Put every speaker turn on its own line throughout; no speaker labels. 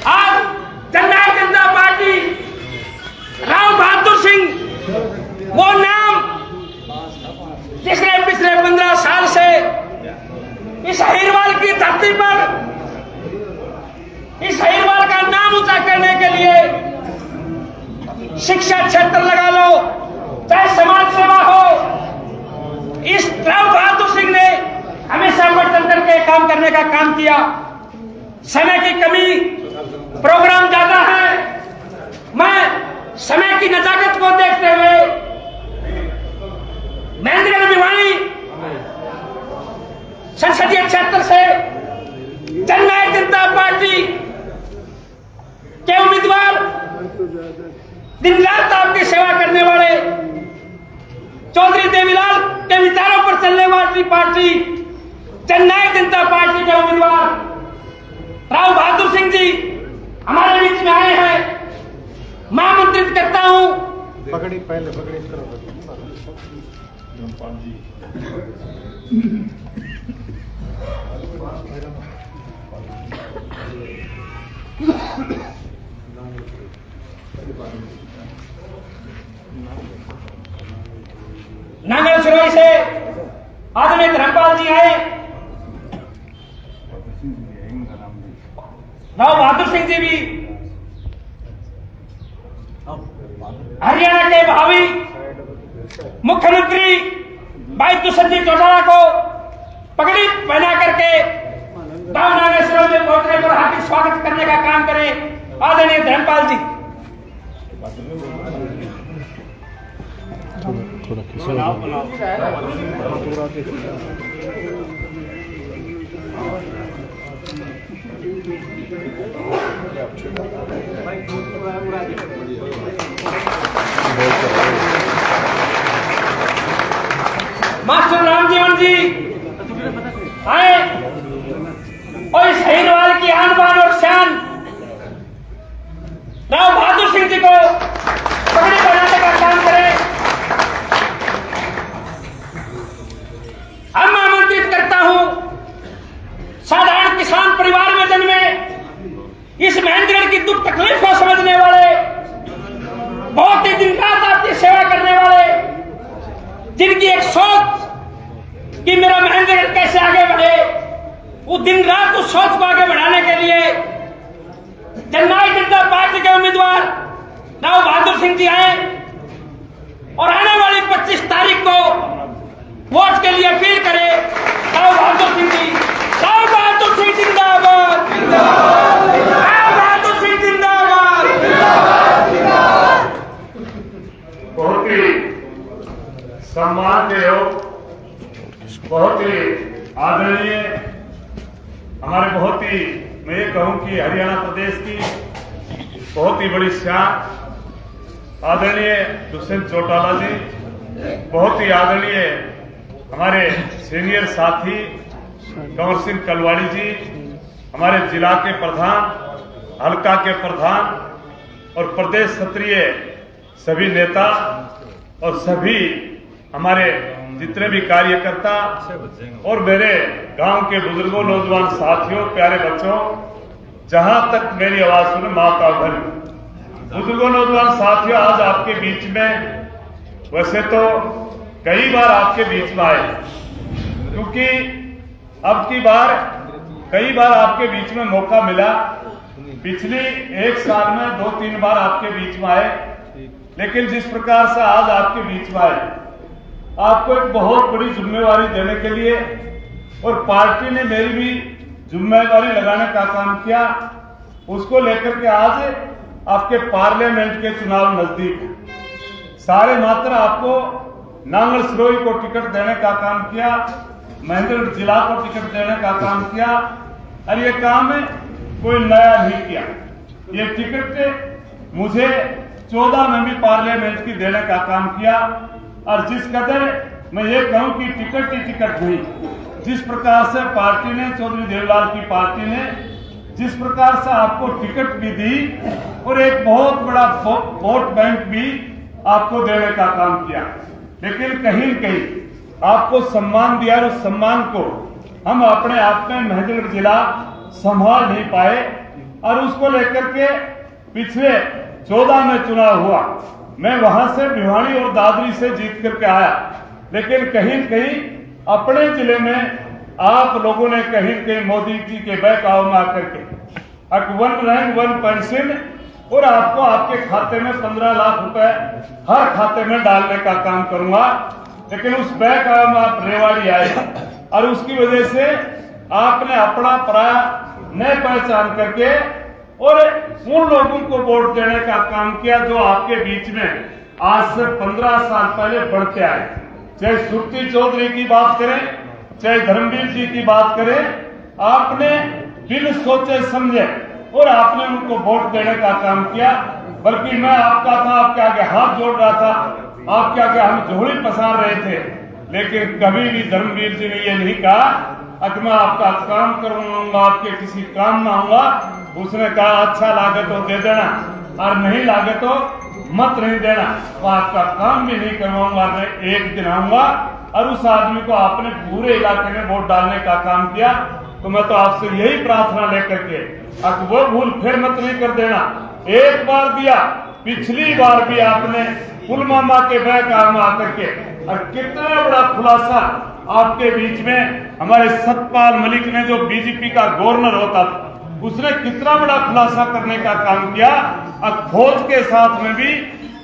आज जननायक जनता पार्टी राव बहादुर सिंह वो नाम जिसने पिछले 15 साल से इस अहिरवाल की धरती पर इस अहिरवाल का नाम ऊंचा करने के लिए शिक्षा क्षेत्र लगा लो चाहे समाज सेवा हो, इस राव बहादुर सिंह ने हमेशा बढ़ करके काम करने का काम किया। समय की कमी, प्रोग्राम ज्यादा है, मैं समय की नजाकत को देखते हुए महेंद्रगढ़ भिवानी संसदीय क्षेत्र से जननायक जनता पार्टी के उम्मीदवार, दिन रात आपकी सेवा करने वाले चौधरी देवीलाल के विचारों पर चलने वाली पार्टी जननायक जनता पार्टी के उम्मीदवार राव बहादुर सिंह जी हमारे बीच में आए हैं। मैं आमंत्रित करता हूं।
पकड़ी पहले पकड़ी
नांगल सिरोही से आदरणीय धर्मपाल जी आए, राव बहादुर सिंह जी भी हरियाणा के भावी मुख्यमंत्री भाई दुष्यंत सिंह चौटाला को पगड़ी पहना करके गांव नांगल सिरोही में पहुंचने पर हार्दिक स्वागत करने का काम करें आदरणीय धर्मपाल जी।
थोड़ा
मास्टर रामजीवन जी आए और इस अहिरवाल की आन बान और शान राव बहादुर सिंह जी को पगड़ी बनाने का काम करें। अब मैं आमंत्रित करता हूं साधारण किसान परिवार में जन्मे, इस महेंद्रगढ़ की दुख तकलीफ को समझने वाले, बहुत ही दिन रात आपकी सेवा करने वाले, जिनकी एक सोच कि मेरा महेंद्रगढ़ कैसे आगे बढ़े, वो दिन रात उस सोच को आगे बढ़ाने के लिए जननायक जनता पार्टी के उम्मीदवार राव बहादुर सिंह जी आए और आने वाली 25 तारीख को वोट के लिए अपील करें। राव बहादुर सिंह जी, राव बहादुर सिंह जिंदाबाद, राव बहादुर सिंह जिंदाबाद।
बहुत ही सम्मान के योग, बहुत ही आदरणीय, हमारे बहुत ही, मैं ये कहूं कि हरियाणा प्रदेश की बहुत ही बड़ी शान आदरणीय दुष्यंत चौटाला जी, बहुत ही आदरणीय हमारे सीनियर साथी कंवर सिंह कलवाड़ी जी, हमारे जिला के प्रधान, हल्का के प्रधान और प्रदेश क्षेत्रीय सभी नेता और सभी हमारे जितने भी कार्यकर्ता और मेरे गांव के बुजुर्गों, नौजवान साथियों, प्यारे बच्चों, जहां तक मेरी आवाज सुने मां का घर, बुजुर्गों, नौजवान साथियों, आज आपके बीच में, वैसे तो कई बार आपके बीच में आए, क्योंकि अब की बार कई बार आपके बीच में मौका मिला। पिछली एक साल में 2-3 बार आपके बीच में आए, लेकिन जिस प्रकार से आज आपके बीच में आए, आपको एक बहुत बड़ी जिम्मेवारी देने के लिए और पार्टी ने मेरी भी जिम्मेवारी लगाने का काम किया, उसको लेकर के आज आपके पार्लियामेंट के चुनाव नजदीक, सारे मात्र आपको नांगल सिरोही को टिकट देने का काम किया, महेंद्रगढ़ जिला को टिकट देने का काम किया, और ये काम कोई नया नहीं किया। ये टिकट मुझे 14 में भी पार्लियामेंट की देने का काम किया, और जिस कदर मैं ये कहूं कि टिकट ही टिकट नहीं, जिस प्रकार से पार्टी ने, चौधरी देवलाल की पार्टी ने जिस प्रकार से आपको टिकट भी दी और एक बहुत बड़ा वोट बैंक भी आपको देने का काम किया, लेकिन कहीं न कहीं आपको सम्मान दिया और उस सम्मान को हम अपने आप में महेंद्रगढ़ जिला संभाल नहीं पाए। और उसको लेकर के पिछले 14 में चुनाव हुआ। मैं वहां से भिवानी और दादरी से जीत करके आया, लेकिन कहीं कहीं अपने जिले में आप लोगों ने कहीं कहीं मोदी जी के बहकाव में आकर के वन रैंक वन पेंशन और आपको आपके खाते में 15 लाख रुपए हर खाते में डालने का काम करूंगा, लेकिन उस बहकाव में आप रेवाड़ी आए और उसकी वजह से आपने अपना पराया न पहचान करके और उन लोगों को वोट देने का काम किया जो आपके बीच में आज से 15 साल पहले बढ़ते आए। चाहे सुरती चौधरी की बात करें, चाहे धर्मवीर जी की बात करें, आपने बिन सोचे समझे और आपने उनको वोट देने का काम किया। बल्कि मैं आपका था, आपके आगे हाथ जोड़ रहा था, आपके आगे हम झोली पसार रहे थे, लेकिन कभी भी धर्मवीर जी ने यह नहीं कहा कि मैं आपका काम करवाऊंगा, आपके किसी काम में आऊंगा। उसने कहा अच्छा लागे तो दे देना और नहीं लागे तो मत नहीं देना, तो आपका काम भी नहीं करवाऊंगा, मैं एक दिन आऊंगा। और उस आदमी को आपने पूरे इलाके में वोट डालने का काम किया। तो मैं तो आपसे यही प्रार्थना लेकर के अब वो भूल फिर मत नहीं कर देना। एक बार दिया, पिछली बार भी आपने पुलवामा के बहकाव में आकर के, और कितना बड़ा खुलासा आपके बीच में हमारे सतपाल मलिक ने, जो बीजेपी का गवर्नर होता था, उसने कितना बड़ा खुलासा करने का काम किया। और खोज के साथ में भी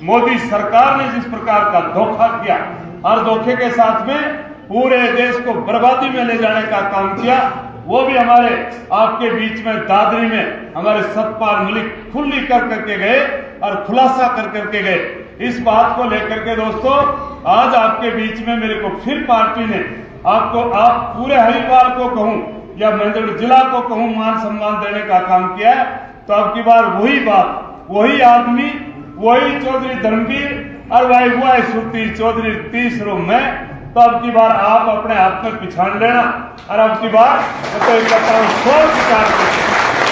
मोदी सरकार ने जिस प्रकार का धोखा किया और धोखे के साथ में पूरे देश को बर्बादी में ले जाने का काम किया, वो भी हमारे आपके बीच में दादरी में हमारे सतपाल मलिक खुली कर करके गए और खुलासा कर करके गए। इस बात को लेकर के दोस्तों आज आपके बीच में मेरे को फिर पार्टी ने आपको, आप पूरे हरिद्वार को कहूं या मेंदड़ जिला को कहूं, मान सम्मान देने का काम किया है। तो अब की बार वही बात, वही आदमी, वही चौधरी धर्मवीर और वही हुआ है सुरती चौधरी 30 रूम में। तो अब की बार आप अपने आप में पिछाड़ लेना और अब की बार तो सोच विचार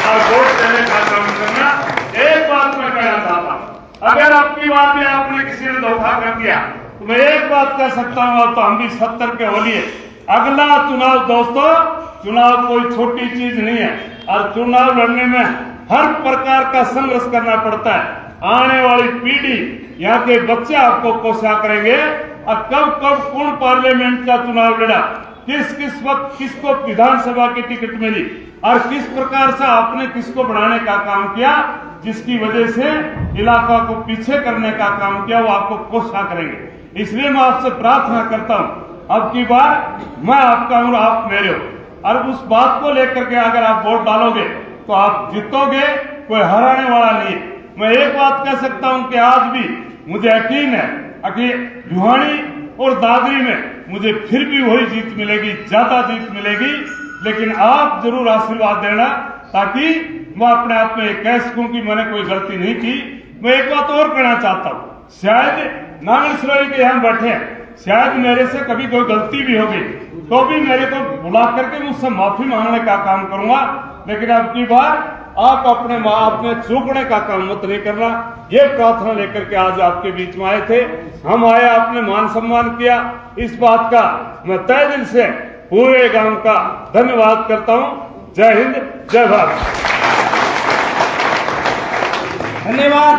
और वोट देने का काम करना। एक बात मैं कहना चाहता हूं, अगर अब की बार भी आपने किसी ने धोखा कर दिया तो मैं एक बात कह सकता हूं, तो हम भी 70 के होलिए। अगला चुनाव दोस्तों, चुनाव कोई छोटी चीज नहीं है और चुनाव लड़ने में हर प्रकार का संघर्ष करना पड़ता है। आने वाली पीढ़ी, यहाँ के बच्चे आपको कोशिश करेंगे और कब कब कौन पार्लियामेंट का चुनाव लड़ा, किस किस वक्त किसको विधानसभा की टिकट मिली और किस प्रकार से आपने किसको बढ़ाने का काम किया, जिसकी वजह से इलाका को पीछे करने का काम किया, वो आपको कोशिश करेंगे। इसलिए मैं आपसे प्रार्थना करता हूँ, अब की बार मैं आपका हूँ, आप मेरे हो, और उस बात को लेकर के अगर आप वोट डालोगे तो आप जीतोगे, कोई हराने वाला नहीं। मैं एक बात कह सकता हूं कि आज भी मुझे यकीन है कि भिवानी और दादरी में मुझे फिर भी वही जीत मिलेगी, ज्यादा जीत मिलेगी। लेकिन आप जरूर आशीर्वाद देना ताकि मैं अपने आप में कह सकूं कि मैंने कोई गलती नहीं की। मैं एक बात और कहना चाहता हूं, शायद नागल सिरोही के यहाँ बैठे हैं, शायद मेरे से कभी कोई गलती भी होगी तो भी मेरे को बुला करके मुझसे माफी मांगने का काम करूंगा। लेकिन अब की बार आप अपने माँ बाप में चूकने का काम मत नहीं करना। ये प्रार्थना लेकर के आज आपके बीच में आए थे, हम आए, आपने मान सम्मान किया, इस बात का मैं तहे दिल से पूरे गांव का धन्यवाद करता हूं। जय हिंद, जय भारत।
धन्यवाद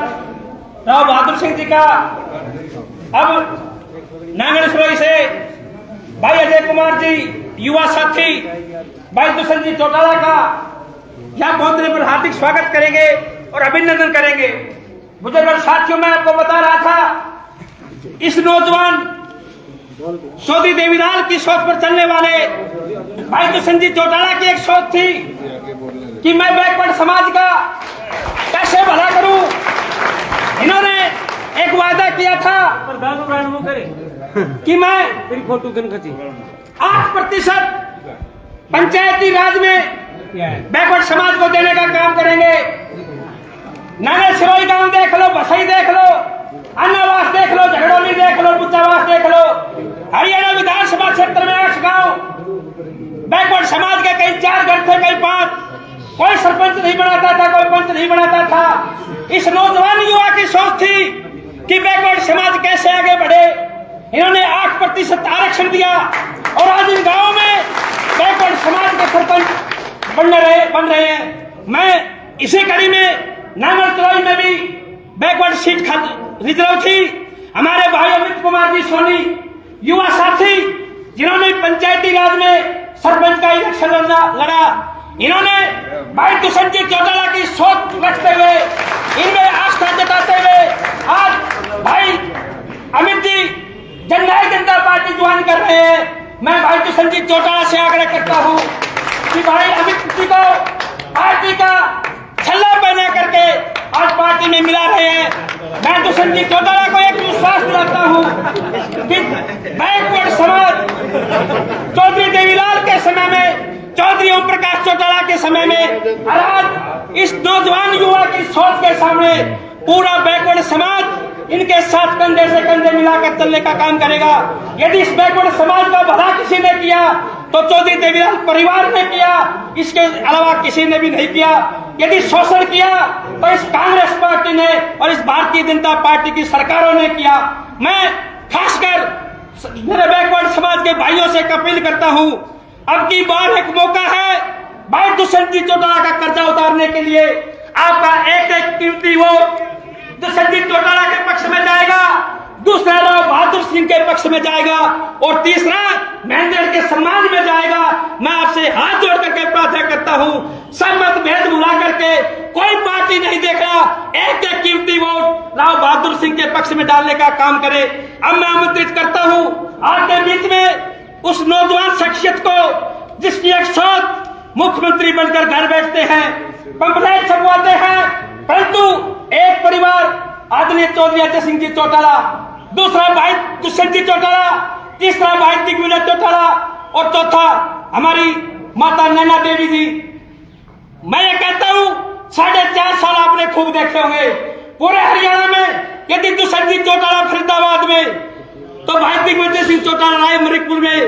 राव बहादुर सिंह जी का। अब नांगल सिरोही से भाई अजय कुमार जी, युवा साथी भाई दुष्यंत जी चौटाला का यहाँ पहुंचने पर हार्दिक स्वागत करेंगे और अभिनंदन करेंगे। बुजुर्ग साथियों, मैं आपको बता रहा था, इस नौजवान सोदी देवीलाल की सोच पर चलने वाले भाई दुष्यंत जी चौटाला की एक सोच थी कि मैं बैकवर्ड समाज का कैसे भला करूं। इन्होंने एक वायदा किया था कि मैं 8% पंचायती राज में बैकवर्ड समाज को देने का काम करेंगे। नागल सिरोही गांव देख लो, बसई देख लो, अन्नावास देख लो, झगड़ोली देख लो, बुच्चावास देख लो, हरियाणा विधानसभा क्षेत्र में 8 गांव बैकवर्ड समाज के, कई 4 घर थे, कई 5। कोई सरपंच नहीं बनाता था, कोई पंच नहीं बनाता था। इस नौजवान युवा की सोच थी कि बैकवर्ड समाज कैसे आगे बढ़े। इन्होंने 8% आरक्षण दिया और आज इन गांवों में बैकवर्ड समाज के सरपंच बन रहे हैं। मैं इसी कड़ी में नामरतलाई में भी बैकवर्ड सीट रिजर्व थी। हमारे भाई अमित कुमार जी सोनी युवा साथी जिन्होंने पंचायती राज में सरपंच का इलेक्शन लड़ा, इन्होंने भाई दुष्यंत जी चौटाला की सोच रखते हुए, इनमें आस्था जताते हुए आज भाई अमित जी जननायक जनता पार्टी ज्वाइन कर रहे हैं। मैं भाई दुष्यंत जी चौटाला से आग्रह करता हूं कि भाई अमित जी को पार्टी का छल्ला पहना करके आज पार्टी में मिला रहे हैं। मैं दुष्यंत जी चौटाला को एक विश्वास दिलाता हूं कि बैकवर्ड समाज चौधरी देवीलाल के समय में, चौधरी ओम प्रकाश चौटाला के समय में, आज इस नौजवान युवा की सोच के सामने पूरा बैकवर्ड समाज इनके साथ कंधे से कंधे मिलाकर चलने का काम करेगा। यदि इस बैकवर्ड समाज का भला किसी ने किया तो चौधरी देवीलाल परिवार ने किया, इसके अलावा किसी ने भी नहीं किया। यदि शोषण किया तो इस कांग्रेस पार्टी ने और इस भारतीय जनता पार्टी की सरकारों ने किया। मैं खासकर मेरे बैकवर्ड समाज के भाइयों से अपील करता हूं, अब की बार एक मौका है भाई दुष्यंत जी चौटाला का कर्जा उतारने के लिए। आपका एक एक कीमती वोट दुष्यंत जी चौटाला के पक्ष में जाएगा, दूसरा राव बहादुर सिंह के पक्ष में जाएगा और तीसरा महेंद्र के सम्मान में जाएगा। मैं आपसे हाथ जोड़ करके प्रार्थना करता हूं, सब मतभेद भुला करके कोई पार्टी नहीं देख रहा, एक एक कीमती वोट राव बहादुर सिंह के पक्ष में डालने का काम करे। अब मैं आमंत्रित करता हूं आपके बीच में उस नौजवान शख्सियत को जिसकी एक सोच मुख्यमंत्री बनकर घर बैठते हैं, पंपलेट छपवाते हैं, परंतु एक परिवार आदरणीय चौधरी अजय सिंह जी चौटाला, दूसरा भाई दुष्यंत जी चौटाला, तीसरा भाई दिग्विजय चौटाला और चौथा हमारी माता नैना देवी जी। मैं ये कहता हूं 4.5 साल आपने खूब देखे होंगे पूरे हरियाणा में। यदि दुष्यंत जी चौटाला फरीदाबाद में तो भाई दिग्विजय सिंह चौटाला रायमरिकपुर में,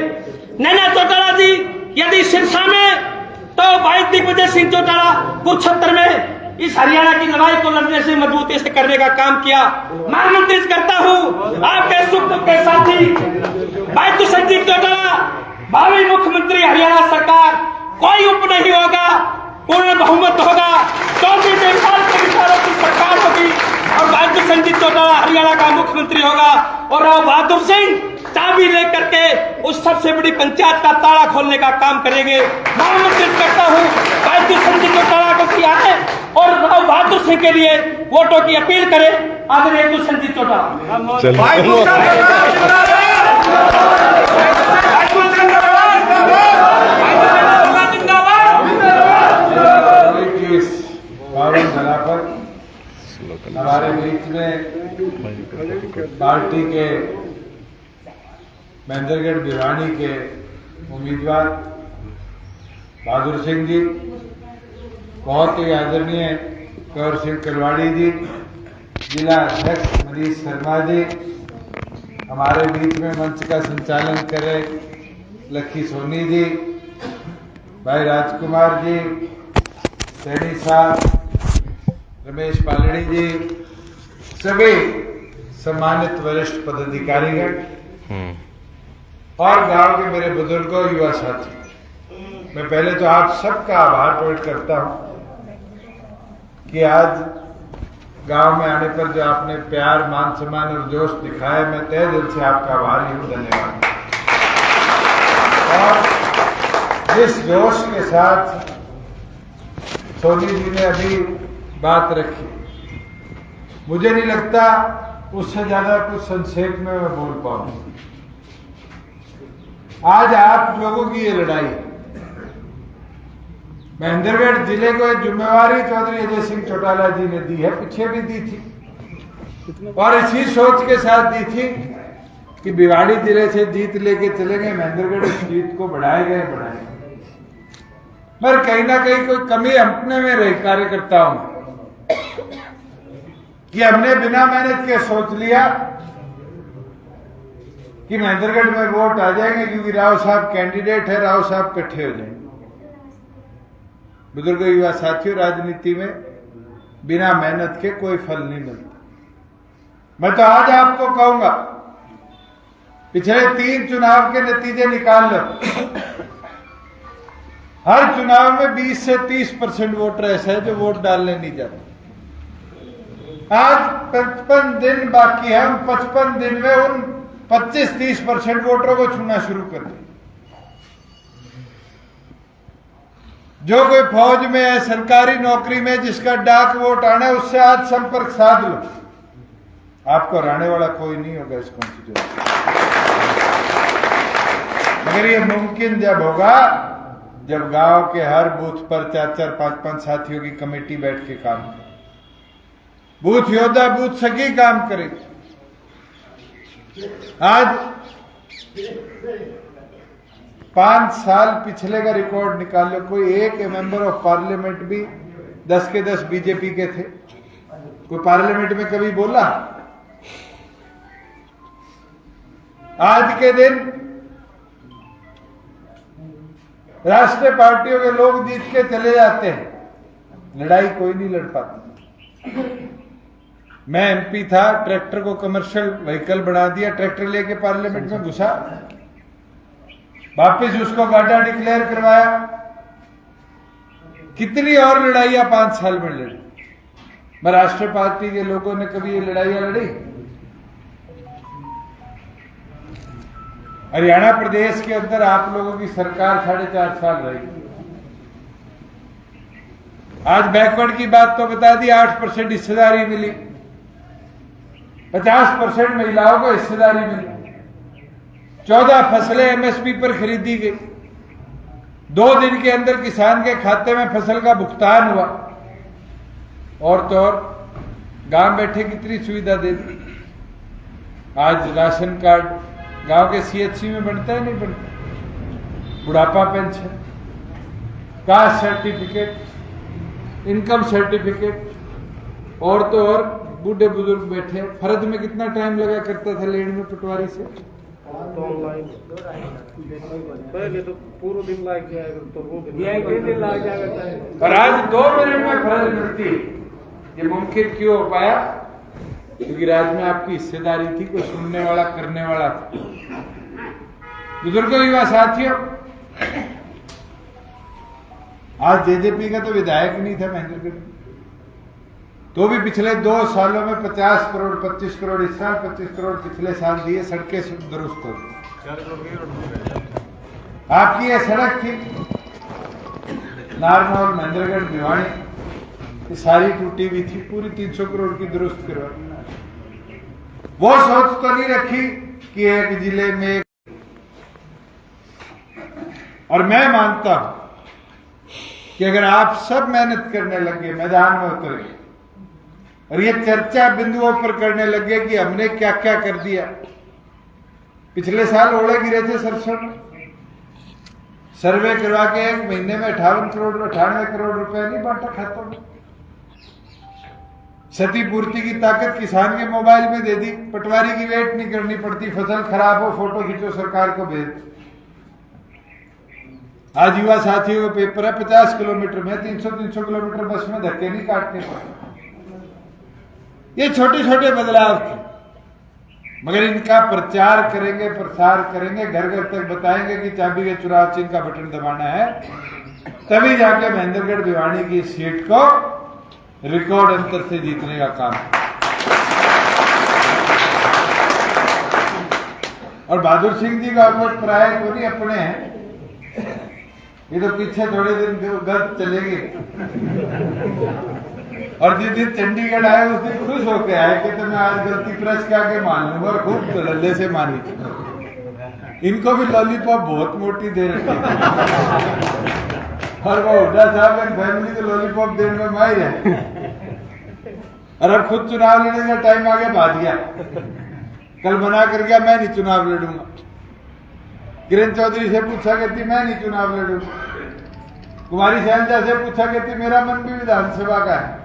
नैना चौटाला जी यदि सिरसा में तो भाई दिग्विजय सिंह चौटाला कुरुक्षेत्र में इस हरियाणा की लड़ाई को लड़ने से मजबूती से करने का काम किया। मैं आमंत्रित करता हूं आपके सुख दुख के साथी भाई दुष्यंत जी चौटाला, भावी मुख्यमंत्री हरियाणा सरकार, कोई उप नहीं होगा, पूर्ण बहुमत होगा, चौधरी देवीलाल के विचारों की सरकार होगी और भाई दुष्यंत जी चौटाला हरियाणा का मुख्यमंत्री होगा और राव बहादुर सिंह चाबी लेकर के उस सबसे बड़ी पंचायत का ताला खोलने का काम करेंगे। मैं आमंत्रित करता हूं भाई दुष्यंत जी चौटाला को कि आए और राव बहादुर सिंह के लिए वोटों की अपील करें। आदरणीय दुष्यंत जी चौटाला
हमारे बीच में पार्टी के महेंद्रगढ़ भिवानी के उम्मीदवार बहादुर सिंह जी, बहुत ही आदरणीय कौर सिंह करवाड़ी जी, जिला अध्यक्ष मनीष शर्मा जी, हमारे बीच में मंच का संचालन करे लखी सोनी जी, भाई राजकुमार जी, सैनी साहब, रमेश पालड़ी जी, सभी सम्मानित वरिष्ठ पदाधिकारीगण और गांव के मेरे बुजुर्गों, युवा साथी, मैं पहले तो आप सबका आभार प्रकट करता हूं कि आज गांव में आने पर जो आपने प्यार, मान सम्मान और जोश दिखाया, मैं तहे दिल से आपका आभारी हूं, धन्यवाद। और जिस जोश के साथ सोनी जी ने अभी बात रखी, मुझे नहीं लगता उससे ज्यादा कुछ संक्षेप में मैं बोल पाऊं। आज आप लोगों की ये लड़ाई, महेंद्रगढ़ जिले को एक जिम्मेवारी चौधरी अजय सिंह चौटाला जी ने दी है, पीछे भी दी थी और इसी सोच के साथ दी थी कि भिवाड़ी जिले से जीत लेके चलेंगे, महेंद्रगढ़ इस जीत को बढ़ाएंगे। मगर कहीं ना कहीं कोई कमी अपने में रही कार्यकर्ताओं में कि हमने बिना मेहनत के सोच लिया कि महेंद्रगढ़ में वोट आ जाएंगे क्योंकि राव साहब कैंडिडेट है, राव साहब इकट्ठे हो जाएंगे। बुजुर्गों, युवा साथियों, राजनीति में बिना मेहनत के कोई फल नहीं मिलता। मैं तो आज आपको कहूंगा, पिछले 3 चुनाव के नतीजे निकाल लो। हर चुनाव में 20 से 30% वोटर ऐसा है जो वोट डालने नहीं जाते। आज 55 दिन बाकी है, हम 55 दिन में उन 25-30% वोटरों को छूना शुरू कर दें। जो कोई फौज में है, सरकारी नौकरी में, जिसका डाक वोट आना है, उससे आज संपर्क साध लो, आपको हराने वाला कोई नहीं होगा इस कॉन्स्टिट्यूशन। मगर ये मुमकिन जब होगा जब गांव के हर बूथ पर 4-4, 5-5 साथियों की कमेटी बैठ के काम करे, बूथ योद्धा बूथ सखी काम करे। आज 5 साल पिछले का रिकॉर्ड निकाल लो, कोई एक मेंबर ऑफ पार्लियामेंट भी 10 के 10 बीजेपी के थे? कोई पार्लियामेंट में कभी बोला? आज के दिन राष्ट्रीय पार्टियों के लोग जीत के चले जाते हैं, लड़ाई कोई नहीं लड़ पाता। मैं एमपी था, ट्रैक्टर को कमर्शियल व्हीकल बना दिया, ट्रैक्टर लेके पार्लियामेंट में घुसा, वापिस उसको गाड़ा डिक्लेयर करवाया। कितनी और लड़ाइयां 5 साल में लड़ी। मैं राष्ट्रीय पार्टी के लोगों ने कभी ये लड़ाइयां लड़ी? हरियाणा प्रदेश के अंदर आप लोगों की सरकार 4.5 साल रही। आज बैकवर्ड की बात तो बता दी, 8% हिस्सेदारी मिली, 50% महिलाओं को हिस्सेदारी मिली, 14 फसलें एमएसपी पर खरीदी गई, 2 दिन के अंदर किसान के खाते में फसल का भुगतान हुआ, और तो और गांव बैठे कितनी सुविधा दे दी। आज राशन कार्ड गांव के सीएचसी में बनता है, नहीं बनता? बुढ़ापा pension, caste certificate, income certificate, और तो और बूढ़े बुजुर्ग बैठे। फर्द में कितना टाइम लगा करता था लेने में पटवारी से?
पहले तो पूरा दिन लग जाएगा, तो वो दिन लग जाएगा,
और आज 2 मिनट में फर्ज मिलती। ये मुमकिन क्यों हो पाया? क्योंकि राज्य में आपकी हिस्सेदारी थी, कोई सुनने वाला करने वाला था। बुजुर्गों, युवा साथियों, आज जेजेपी का तो विधायक नहीं था महेंद्रगढ़, तो भी पिछले 2 सालों में 50 करोड़, 25 करोड़ इस साल, 25 करोड़ पिछले साल दिए, सड़कें दुरुस्त हो गई। आपकी ये सड़क थी नारनौल, महेंद्रगढ़, भिवानी, ये सारी टूटी हुई थी, पूरी 300 करोड़ की दुरुस्त करवाई। वो सोच तो नहीं रखी कि एक जिले में, और मैं मानता हूं कि अगर आप सब मेहनत करने लगे, मैदान में उतरे और ये चर्चा बिंदुओं पर करने लगे कि हमने क्या क्या कर दिया। पिछले साल ओले गिरे थे सरसों में, सर्वे करवा के 1 महीने में 98 करोड़ रुपए नहीं बांटा खातों में। क्षतिपूर्ति की ताकत किसान के मोबाइल में दे दी, पटवारी की वेट नहीं करनी पड़ती, फसल खराब हो फोटो खींचो सरकार को भेज। आज युवा साथियों का पेपर है, 50 किलोमीटर में 300 किलोमीटर बस में धक्के नहीं काटने पड़ते। ये छोटे छोटे बदलाव थे, मगर इनका प्रचार करेंगे, प्रसार करेंगे, घर घर तक बताएंगे कि चाबी के चुराव चिन्ह का बटन दबाना है, तभी जाके महेंद्रगढ़ भिवानी की सीट को रिकॉर्ड अंतर से जीतने का काम। और बहादुर सिंह जी का वोट प्राय तो नहीं अपने हैं, ये तो पीछे थोड़े दिन गर्द चलेगी। और जिस दिन चंडीगढ़ आए उस दिन खुश होके आए कि तो मैं आज गलती प्रेस के आगे मान लूंगा, और खूब धड़ल्ले से मानी। इनको भी लॉलीपॉप बहुत मोटी दे रखी और वो हुड्डा साहब एंड फैमिली को लॉलीपॉप देने में माहिर है। और अब खुद चुनाव लड़ने का टाइम आगे भाग गया, कल मना कर गया मैं नहीं चुनाव लड़ूंगा। किरण चौधरी से पूछा कहती मैं नहीं चुनाव लड़ूंगा। कुमारी शैलजा से पूछा कहती मेरा मन भी विधानसभा का है।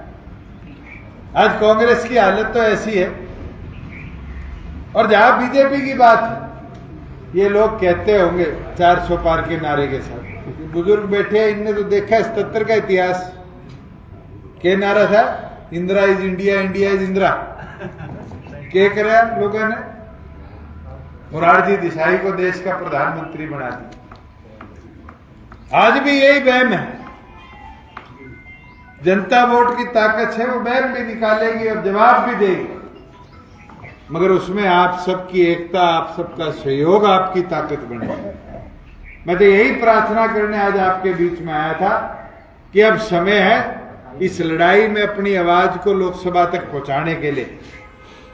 आज कांग्रेस की हालत तो ऐसी है। और जहां बीजेपी की बात है, ये लोग कहते होंगे 400 पार के नारे के साथ, बुजुर्ग बैठे हैं, इनने तो देखा 77 का इतिहास। क्या नारा था? Indira is India, India is Indira. क्या करे लोगों ने? मोरारजी देसाई को देश का प्रधानमंत्री बना दिया। आज भी यही वहम है। जनता वोट की ताकत है, वो वहम भी निकालेगी और जवाब भी देगी, मगर उसमें आप सबकी एकता, आप सबका सहयोग आपकी ताकत बने। मैं तो यही प्रार्थना करने आज आपके बीच में आया था कि अब समय है इस लड़ाई में अपनी आवाज को लोकसभा तक पहुंचाने के लिए।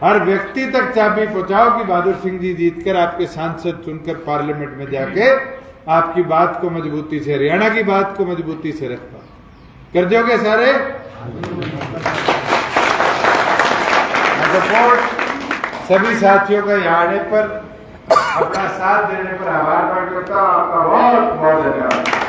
हर व्यक्ति तक चाबी पहुंचाओ कि बहादुर सिंह जी जीतकर आपके सांसद चुनकर पार्लियामेंट में जाके आपकी बात को मजबूती से, हरियाणा की बात को मजबूती से रख पाओ। कर दोगे सारे? सभी साथियों का यहाँ आने पर, अपना साथ देने पर आभार प्रकट करता हूं। आपका बहुत बहुत धन्यवाद।